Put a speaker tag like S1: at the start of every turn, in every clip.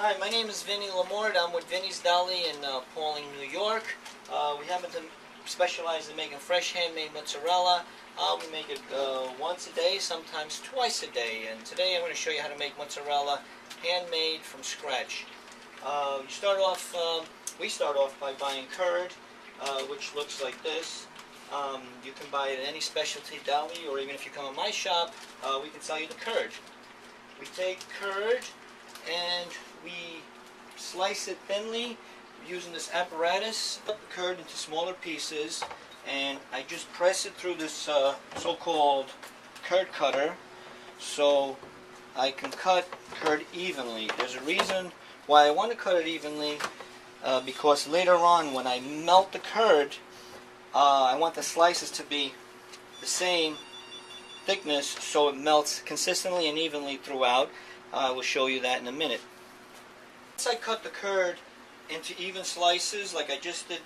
S1: Hi, my name is Vinny Lamort. I'm with Vinnys Deli in Pauling, New York. We happen to specialize in making fresh handmade mozzarella. We make it once a day, sometimes twice a day. And today I'm going to show you how to make mozzarella handmade from scratch. We start off by buying curd, which looks like this. You can buy it at any specialty deli, or even if you come to my shop, we can sell you the curd. We take curd and we slice it thinly using this apparatus. Put the curd into smaller pieces, and I just press it through this so-called curd cutter so I can cut curd evenly. There's a reason why I want to cut it evenly, because later on when I melt the curd, I want the slices to be the same thickness so it melts consistently and evenly throughout. I will show you that in a minute. Once I cut the curd into even slices like I just did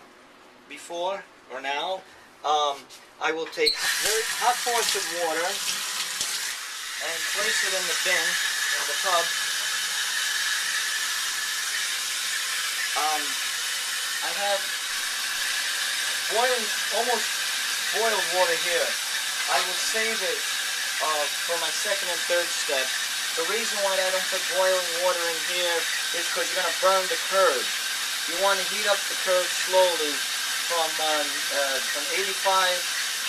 S1: before or now, I will take very hot faucet water and place it in the bin, in the tub. I have almost boiled water here. I will save it for my second and third step. The reason why I don't put boiling water in here is because you're going to burn the curd. You want to heat up the curd slowly from 85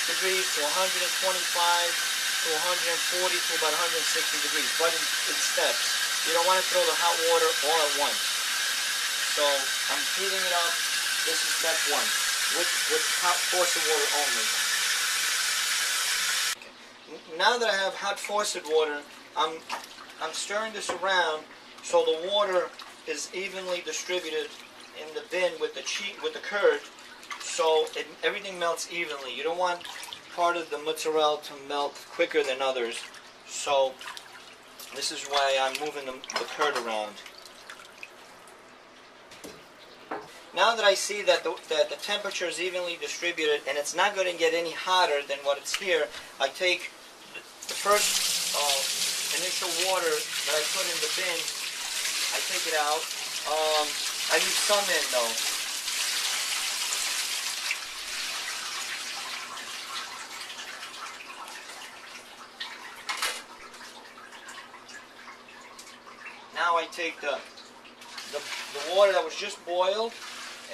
S1: degrees to 125 to 140 to about 160 degrees, but in steps. You don't want to throw the hot water all at once. So I'm heating it up. This is step one, with hot faucet water only. Okay. Now that I have hot faucet water, I'm stirring this around so the water is evenly distributed in the bin with the curd, so everything melts evenly. You don't want part of the mozzarella to melt quicker than others, so this is why I'm moving the curd around. Now that I see that the temperature is evenly distributed and it's not going to get any hotter than what it's here, I take the first initial water that I put in the bin, I take it out. I leave some in though. Now I take the water that was just boiled,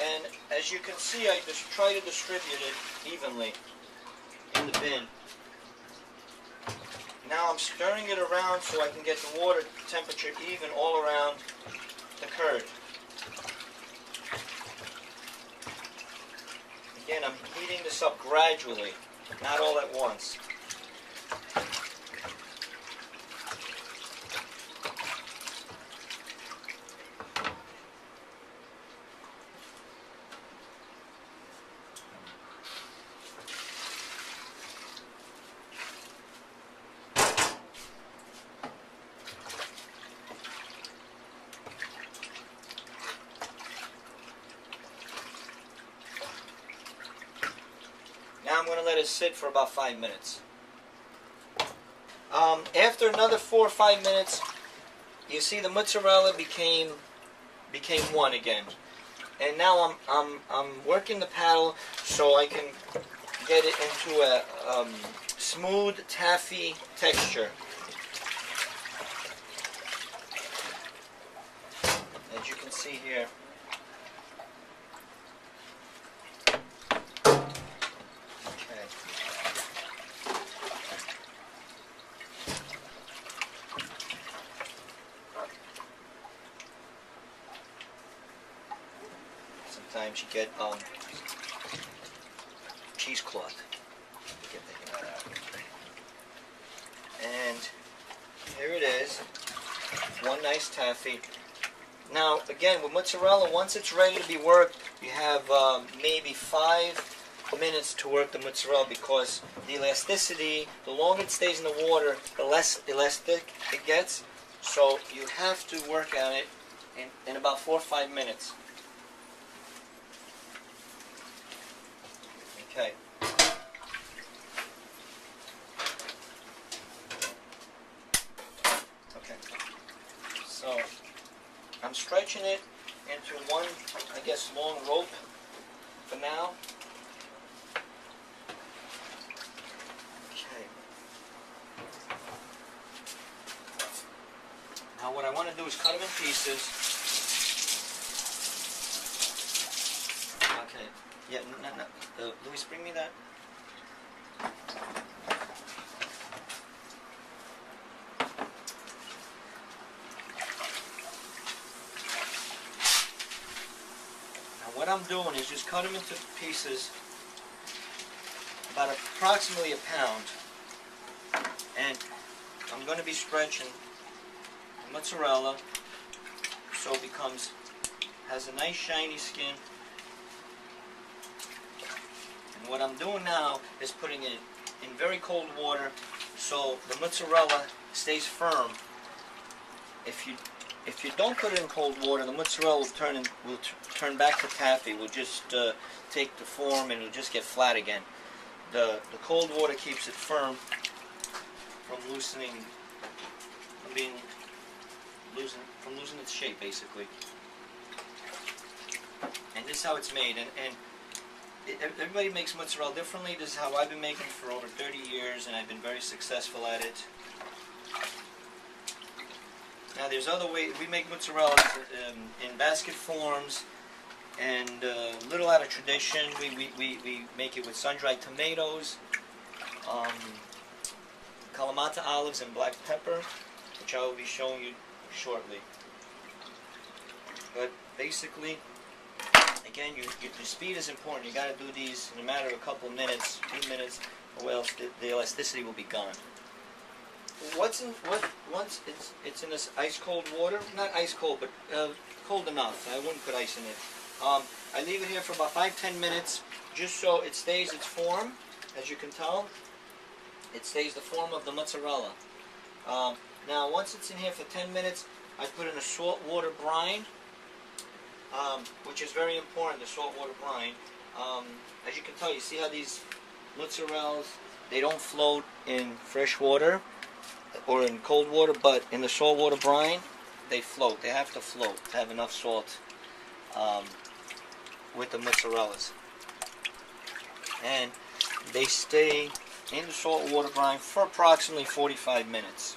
S1: and as you can see, I just try to distribute it evenly in the bin. Now I'm stirring it around so I can get the water temperature even all around the curd. Again, I'm heating this up gradually, not all at once. Now I'm going to let it sit for about 5 minutes. After another 4 or 5 minutes, you see the mozzarella became one again. And now I'm working the paddle so I can get it into a smooth taffy texture. As you can see here. Sometimes you get cheesecloth. And here it is, one nice taffy. Now again, with mozzarella, once it's ready to be worked, you have maybe 5 minutes to work the mozzarella, because the elasticity, the longer it stays in the water, the less elastic it gets. So you have to work on it in about 4 or 5 minutes. Okay. Okay. So I'm stretching it into one, I guess, long rope for now. Okay. Now what I want to do is cut them in pieces. Okay. Yeah, no. Louis, bring me that. What I'm doing is just cut them into pieces about approximately a pound, and I'm going to be stretching the mozzarella so it has a nice shiny skin. And what I'm doing now is putting it in very cold water so the mozzarella stays firm. If you don't put it in cold water, the mozzarella will turn back to taffy. Will just take the form and it'll just get flat again. The cold water keeps it firm from losing its shape, basically. And this is how it's made. Everybody makes mozzarella differently. This is how I've been making it for over 30 years, and I've been very successful at it. Now there's other ways. We make mozzarella in basket forms, and a little out of tradition, we make it with sun-dried tomatoes, Kalamata olives, and black pepper, which I will be showing you shortly. But basically, again, your speed is important. You got to do these in a matter of a couple of minutes, 2 minutes, or else the elasticity will be gone. Once it's in this ice cold water, not ice cold, but cold enough. I wouldn't put ice in it. I leave it here for about 5-10 minutes, just so it stays its form. As you can tell, it stays the form of the mozzarella. Now, once it's in here for 10 minutes, I put in a salt water brine, which is very important. The salt water brine. As you can tell, you see how these mozzarellas, they don't float in fresh water or in cold water, but in the salt water brine, they float. They have to float to have enough salt with the mozzarellas. And they stay in the salt water brine for approximately 45 minutes.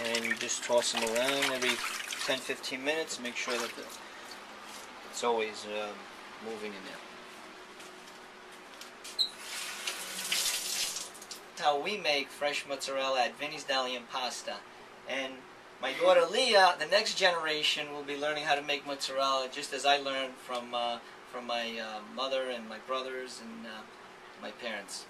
S1: And you just toss them around every 10-15 minutes. Make sure that it's always moving in there. How we make fresh mozzarella at Vinnys, Deli, and Pasta. And my daughter Leah, the next generation, will be learning how to make mozzarella just as I learned from my mother and my brothers and my parents.